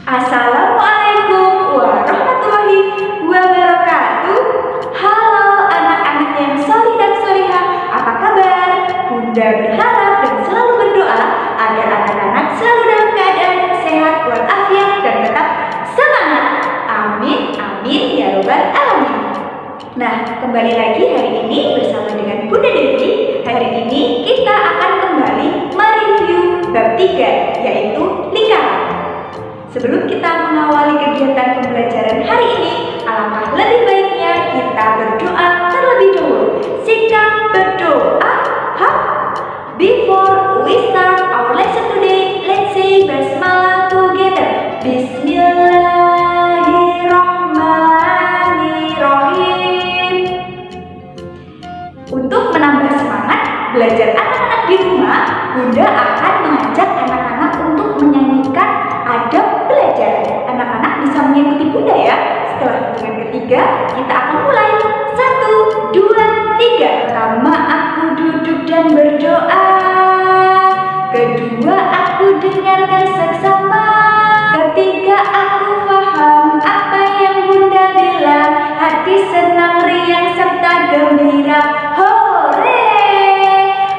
Assalamualaikum warahmatullahi wabarakatuh. Halo anak-anak yang solih dan solihah, apa kabar? Bunda berharap dan selalu berdoa agar anak-anak selalu dalam keadaan sehat walafiat dan tetap semangat. Amin, amin ya robbal alamin. Nah, kembali lagi hari ini bersama dengan Bunda Devi. Hari ini kita akan kembali mereview bab 3, yaitu lingkaran. Sebelum kita mengawali kegiatan pembelajaran hari ini, alangkah lebih baiknya kita berdoa terlebih dahulu. Sikat berdoa. Before we start our lesson today, let's say basmalah together. Bismillahirrahmanirrahim. Untuk menambah semangat belajar anak-anak di rumah, Bunda akan mengajak anak-anak untuk menyanyikan adab belajar. Anak-anak bisa mengikuti Bunda ya. Setelah hitungan ketiga, kita akan mulai. 1, 2, 3. Pertama, aku duduk dan berdoa. Kedua, aku dengarkan seksama. Ketiga, aku paham apa yang Bunda bilang. Hati senang, riang, serta gembira. Hore!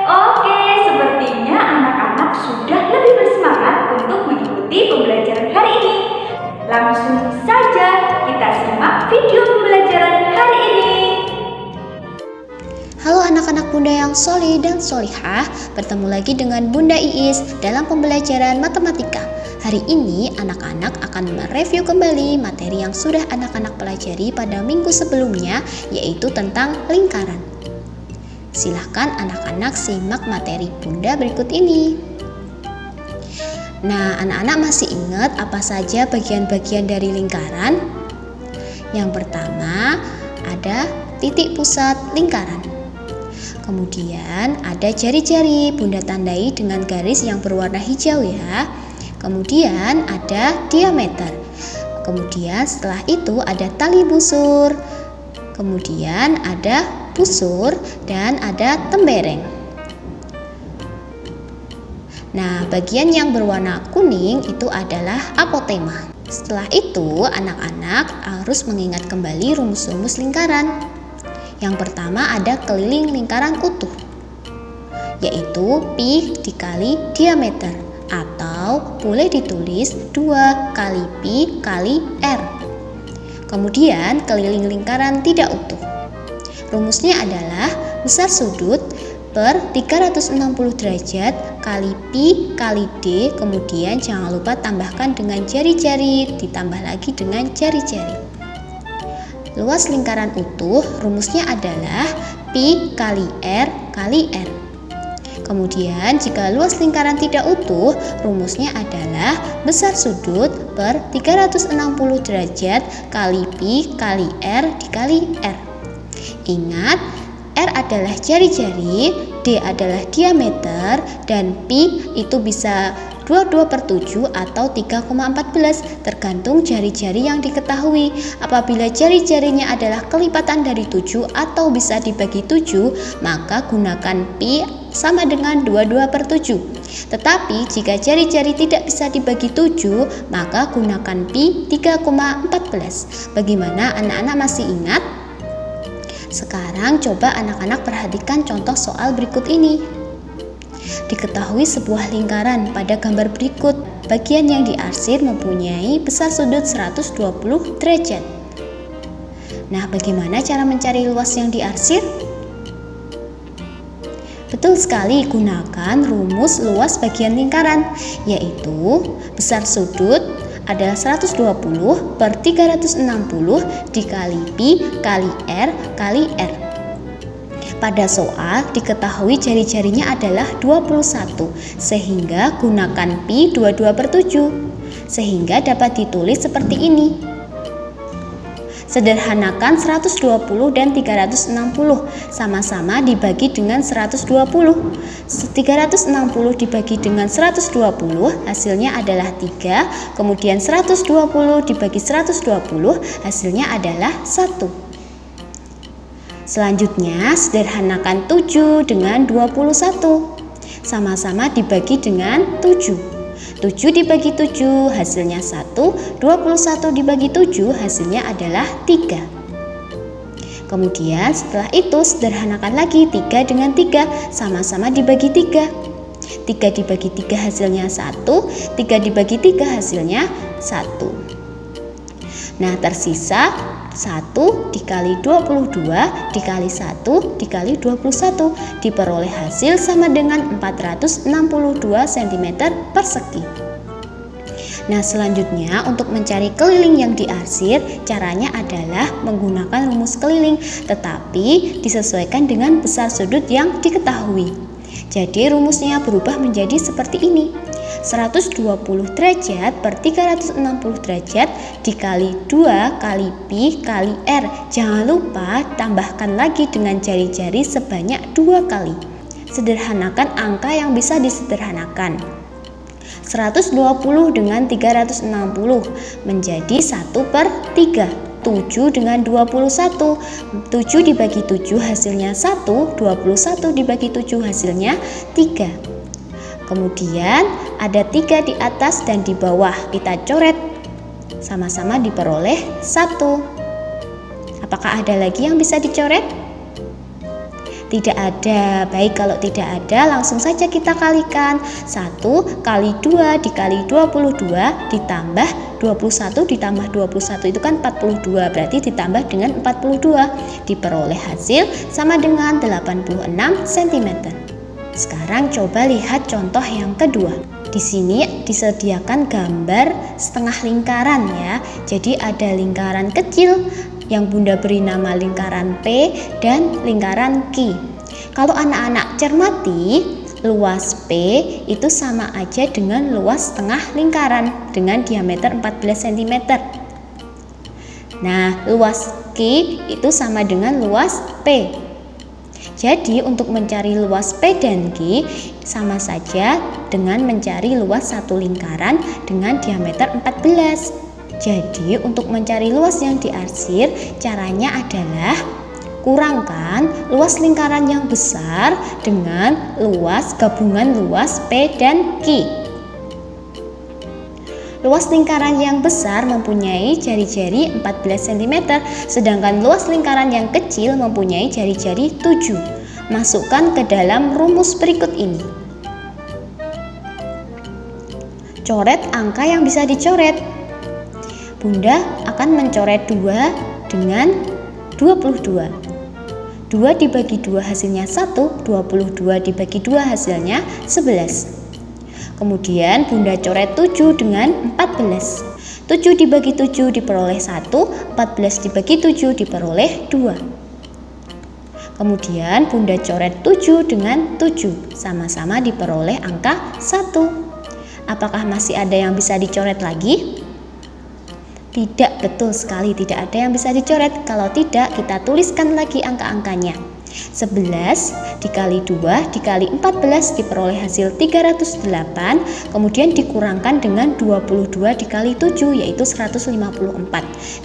Oke, sepertinya anak-anak sudah lebih bersemangat untuk mengikuti pembelajaran hari ini. Langsung saja kita simak video pembelajaran hari ini. Halo anak-anak Bunda yang solih dan solihah, bertemu lagi dengan Bunda Iis dalam pembelajaran matematika. Hari ini anak-anak akan mereview kembali materi yang sudah anak-anak pelajari pada minggu sebelumnya, yaitu tentang lingkaran. Silahkan anak-anak simak materi Bunda berikut ini. Nah, anak-anak masih ingat apa saja bagian-bagian dari lingkaran? Yang pertama, ada titik pusat lingkaran. Kemudian ada jari-jari, Bunda tandai dengan garis yang berwarna hijau ya. Kemudian ada diameter. Kemudian setelah itu ada tali busur. Kemudian ada busur dan ada tembereng. Nah, bagian yang berwarna kuning itu adalah apotema. Setelah itu, anak-anak harus mengingat kembali rumus-rumus lingkaran. Yang pertama ada keliling lingkaran utuh, yaitu pi dikali diameter, atau boleh ditulis 2 kali pi kali r. Kemudian keliling lingkaran tidak utuh. Rumusnya adalah besar sudut per 360 derajat kali pi kali d, kemudian jangan lupa tambahkan dengan jari-jari, ditambah lagi dengan jari-jari. Luas lingkaran utuh rumusnya adalah pi kali r kali r. Kemudian jika luas lingkaran tidak utuh, rumusnya adalah besar sudut per 360 derajat kali pi kali r dikali r. Ingat, r adalah jari-jari, d adalah diameter, dan pi itu bisa 22/7 atau 3,14 tergantung jari-jari yang diketahui. Apabila jari-jarinya adalah kelipatan dari 7 atau bisa dibagi 7, maka gunakan pi sama dengan 22/7. Tetapi jika jari-jari tidak bisa dibagi 7, maka gunakan pi 3,14. Bagaimana anak-anak masih ingat? Sekarang coba anak-anak perhatikan contoh soal berikut ini. Diketahui sebuah lingkaran pada gambar berikut. Bagian yang diarsir mempunyai besar sudut 120 derajat. Nah, bagaimana cara mencari luas yang diarsir? Betul sekali, gunakan rumus luas bagian lingkaran, yaitu besar sudut adalah 120 per 360 dikali pi kali r kali r. Pada soal diketahui jari-jarinya adalah 21, sehingga gunakan pi 22/7, sehingga dapat ditulis seperti ini. Sederhanakan 120 dan 360, sama-sama dibagi dengan 120. 360 dibagi dengan 120, hasilnya adalah 3, kemudian 120 dibagi 120, hasilnya adalah 1. Selanjutnya, sederhanakan 7 dengan 21. Sama-sama dibagi dengan 7. 7 dibagi 7 hasilnya 1, 21 dibagi 7 hasilnya adalah 3. Kemudian setelah itu sederhanakan lagi 3 dengan 3, sama-sama dibagi 3. 3 dibagi 3 hasilnya 1, 3 dibagi 3 hasilnya 1. Nah, tersisa 1 dikali 22 dikali 1 dikali 21 diperoleh hasil sama dengan 462 cm persegi. Nah, selanjutnya untuk mencari keliling yang diarsir, caranya adalah menggunakan rumus keliling, tetapi disesuaikan dengan besar sudut yang diketahui. Jadi rumusnya berubah menjadi seperti ini. 120 derajat per 360 derajat dikali 2 kali pi kali r. Jangan lupa tambahkan lagi dengan jari-jari sebanyak 2 kali. Sederhanakan angka yang bisa disederhanakan. 120 dengan 360 menjadi 1 per 3. 7 dengan 21, 7 dibagi 7 hasilnya 1, 21 dibagi 7 hasilnya 3. Kemudian ada 3 di atas dan di bawah, kita coret, sama-sama diperoleh 1. Apakah ada lagi yang bisa dicoret? Tidak ada. Baik, kalau tidak ada langsung saja kita kalikan. 1 kali 2 dikali 22 ditambah 21 ditambah 21 itu kan 42, berarti ditambah dengan 42. Diperoleh hasil sama dengan 86 cm. Sekarang coba lihat contoh yang kedua. Di sini disediakan gambar setengah lingkaran ya. Jadi ada lingkaran kecil yang Bunda beri nama lingkaran P dan lingkaran Q. Kalau anak-anak cermati, luas P itu sama aja dengan luas setengah lingkaran dengan diameter 14 cm. Nah, luas Q itu sama dengan luas P. Jadi untuk mencari luas P dan Q sama saja dengan mencari luas satu lingkaran dengan diameter 14. Jadi untuk mencari luas yang diarsir, caranya adalah kurangkan luas lingkaran yang besar dengan luas gabungan luas P dan Q. Luas lingkaran yang besar mempunyai jari-jari 14 cm, sedangkan luas lingkaran yang kecil mempunyai jari-jari 7. Masukkan ke dalam rumus berikut ini. Coret angka yang bisa dicoret. Bunda akan mencoret 2 dengan 22. 2 dibagi 2 hasilnya 1, 22 dibagi 2 hasilnya 11. Kemudian Bunda coret 7 dengan 14. 7 dibagi 7 diperoleh 1, 14 dibagi 7 diperoleh 2. Kemudian Bunda coret 7 dengan 7, sama-sama diperoleh angka 1. Apakah masih ada yang bisa dicoret lagi? Tidak, betul sekali tidak ada yang bisa dicoret. Kalau tidak, kita tuliskan lagi angka-angkanya. 11 dikali 2 dikali 14 diperoleh hasil 308, kemudian dikurangkan dengan 22 dikali 7 yaitu 154.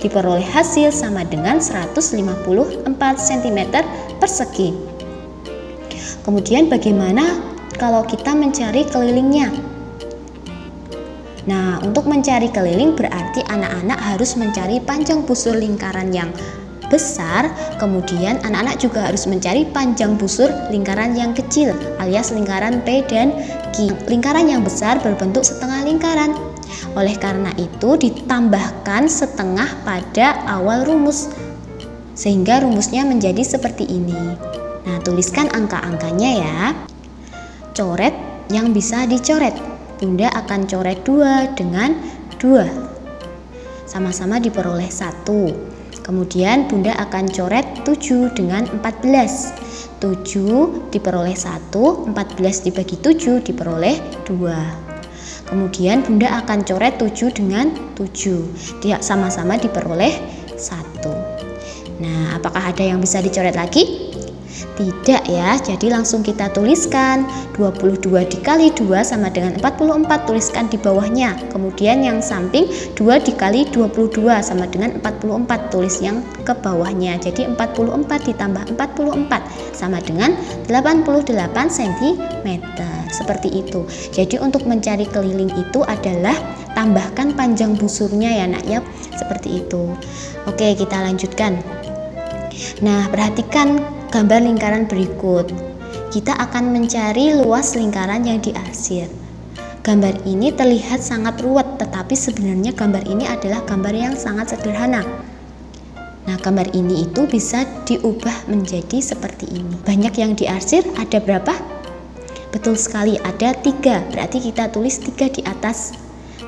Diperoleh hasil sama dengan 154 cm persegi. Kemudian bagaimana kalau kita mencari kelilingnya? Nah, untuk mencari keliling berarti anak-anak harus mencari panjang busur lingkaran yang besar, kemudian anak-anak juga harus mencari panjang busur lingkaran yang kecil alias lingkaran P dan Q. Lingkaran yang besar berbentuk setengah lingkaran. Oleh karena itu ditambahkan setengah pada awal rumus sehingga rumusnya menjadi seperti ini. Nah, tuliskan angka-angkanya ya. Coret yang bisa dicoret. Bunda akan coret 2 dengan 2. Sama-sama diperoleh 1. Kemudian Bunda akan coret 7 dengan 14. 7 diperoleh 1, 14 dibagi 7 diperoleh 2. Kemudian Bunda akan coret 7 dengan 7. Dia sama-sama diperoleh 1. Nah, apakah ada yang bisa dicoret lagi? Tidak ya, jadi langsung kita tuliskan 22 dikali 2 sama dengan 44, tuliskan di bawahnya. Kemudian yang samping 2 dikali 22 sama dengan 44, tulis yang ke bawahnya. Jadi 44 ditambah 44 sama dengan 88 cm. seperti itu. Jadi untuk mencari keliling itu adalah tambahkan panjang busurnya ya nak ya, seperti itu. Oke, kita lanjutkan. Nah, perhatikan gambar lingkaran berikut. Kita akan mencari luas lingkaran yang diarsir. Gambar ini terlihat sangat ruwet, tetapi sebenarnya gambar ini adalah gambar yang sangat sederhana. Nah, gambar ini itu bisa diubah menjadi seperti ini. Banyak yang diarsir, ada berapa? Betul sekali, ada 3. Berarti kita tulis 3 di atas.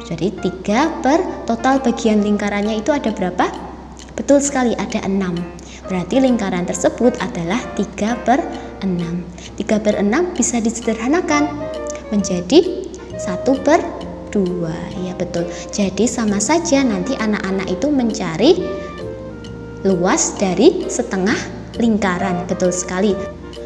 Jadi 3 per total bagian lingkarannya itu ada berapa? Betul sekali, ada 6. Berarti lingkaran tersebut adalah 3 per 6. 3 per 6 bisa disederhanakan menjadi 1 per 2. Ya betul. Jadi sama saja nanti anak-anak itu mencari luas dari setengah lingkaran. Betul sekali.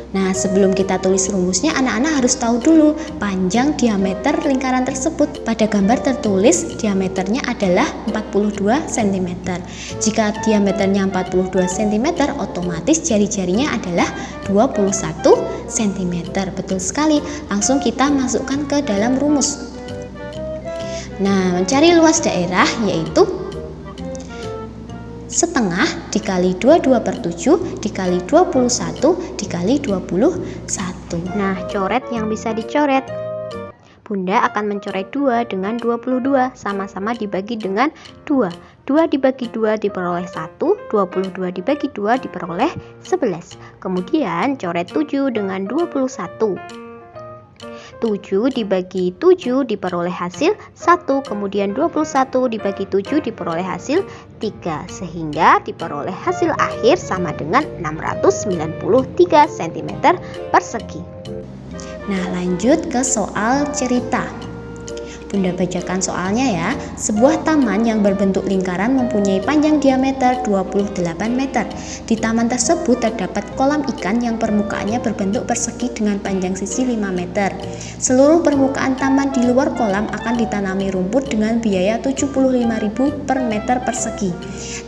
Nah, sebelum kita tulis rumusnya, anak-anak harus tahu dulu panjang diameter lingkaran tersebut. Pada gambar tertulis diameternya adalah 42 cm. Jika diameternya 42 cm, otomatis jari-jarinya adalah 21 cm. Betul sekali. Langsung kita masukkan ke dalam rumus. Nah, mencari luas daerah yaitu setengah dikali 22 per 7 dikali 21 dikali 21. Nah, coret yang bisa dicoret. Bunda akan mencoret 2 dengan 22, sama-sama dibagi dengan 2. 2 dibagi 2 diperoleh 1, 22 dibagi 2 diperoleh 11. Kemudian coret 7 dengan 21. 7 dibagi 7 diperoleh hasil 1, kemudian 21 dibagi 7 diperoleh hasil 3, sehingga diperoleh hasil akhir sama dengan 693 cm persegi. Nah, lanjut ke soal cerita. Bunda bacakan soalnya ya. Sebuah taman yang berbentuk lingkaran mempunyai panjang diameter 28 meter. Di taman tersebut terdapat kolam ikan yang permukaannya berbentuk persegi dengan panjang sisi 5 meter. Seluruh permukaan taman di luar kolam akan ditanami rumput dengan biaya 75.000 per meter persegi.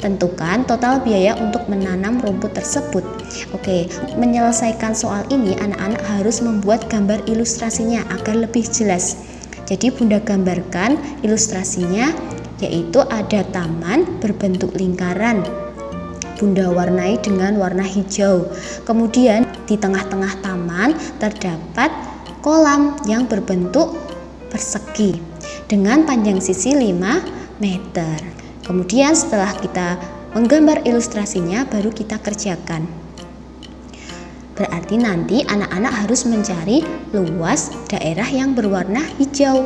Tentukan total biaya untuk menanam rumput tersebut. Oke, menyelesaikan soal ini anak-anak harus membuat gambar ilustrasinya agar lebih jelas. Jadi Bunda gambarkan ilustrasinya, yaitu ada taman berbentuk lingkaran. Bunda warnai dengan warna hijau. Kemudian di tengah-tengah taman terdapat kolam yang berbentuk persegi dengan panjang sisi 5 meter. Kemudian setelah kita menggambar ilustrasinya, baru kita kerjakan. Berarti nanti anak-anak harus mencari luas daerah yang berwarna hijau.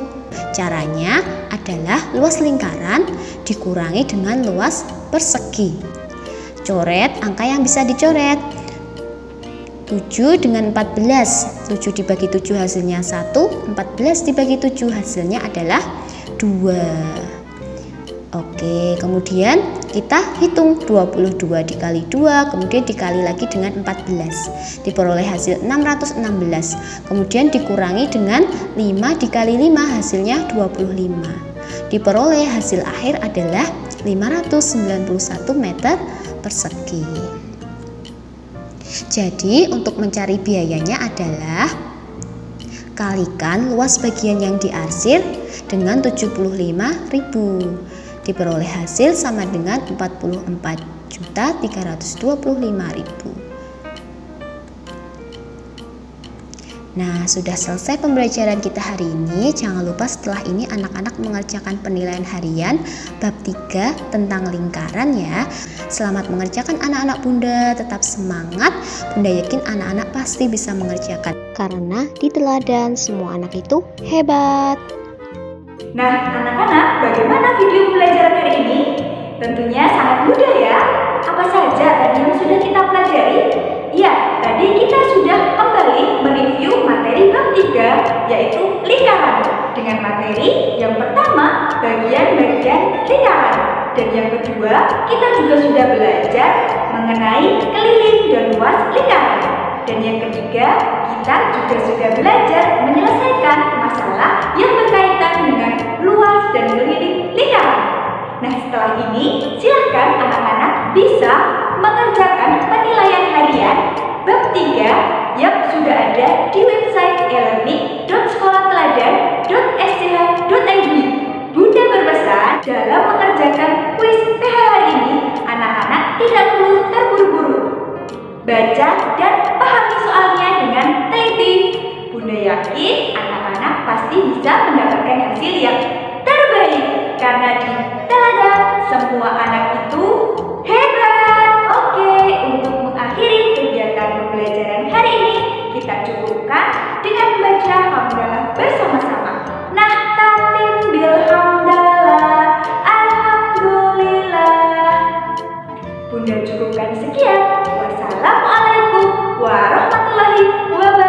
Caranya adalah luas lingkaran dikurangi dengan luas persegi. Coret angka yang bisa dicoret. 7 dengan 14. 7 dibagi 7 hasilnya 1, 14 dibagi 7 hasilnya adalah 2. Oke, kemudian kita hitung 22 dikali 2, kemudian dikali lagi dengan 14. Diperoleh hasil 616. Kemudian dikurangi dengan 5 dikali 5 hasilnya 25. Diperoleh hasil akhir adalah 591 meter persegi. Jadi, untuk mencari biayanya adalah kalikan luas bagian yang diarsir dengan 75.000. Diperoleh hasil sama dengan 44.325.000. Nah, sudah selesai pembelajaran kita hari ini. Jangan lupa setelah ini anak-anak mengerjakan penilaian harian bab 3 tentang lingkaran ya. Selamat mengerjakan anak-anak Bunda, tetap semangat. Bunda yakin anak-anak pasti bisa mengerjakan. Karena di teladan semua anak itu hebat. Nah, anak-anak, bagaimana video pembelajaran hari ini? Tentunya sangat mudah ya. Apa saja tadi yang sudah kita pelajari? Ya, tadi kita sudah kembali mereview materi bab 3, yaitu lingkaran. Dengan materi yang pertama, bagian-bagian lingkaran. Dan yang kedua, kita juga sudah belajar mengenai keliling dan luas lingkaran. Dan yang ketiga, kita juga sudah belajar menyelesaikan masalah yang berkaitan dengan luas dan keliling lingkaran. Nah, setelah ini, silakan anak-anak bisa mengerjakan penilaian harian bab 3 yang sudah ada di website elearning.sekolah. baca dan pahami soalnya dengan teliti. Bunda yakin anak-anak pasti bisa mendapatkan hasil yang terbaik karena di teladan semua anak itu hebat. Oke, untuk mengakhiri kegiatan pembelajaran hari ini, kita cukupkan dengan membaca hamdalah bersama-sama. Nahtatim bil hamdalah, alhamdulillah. Bunda cukupkan sekian. Wassalamualaikum warahmatullahi wabarakatuh.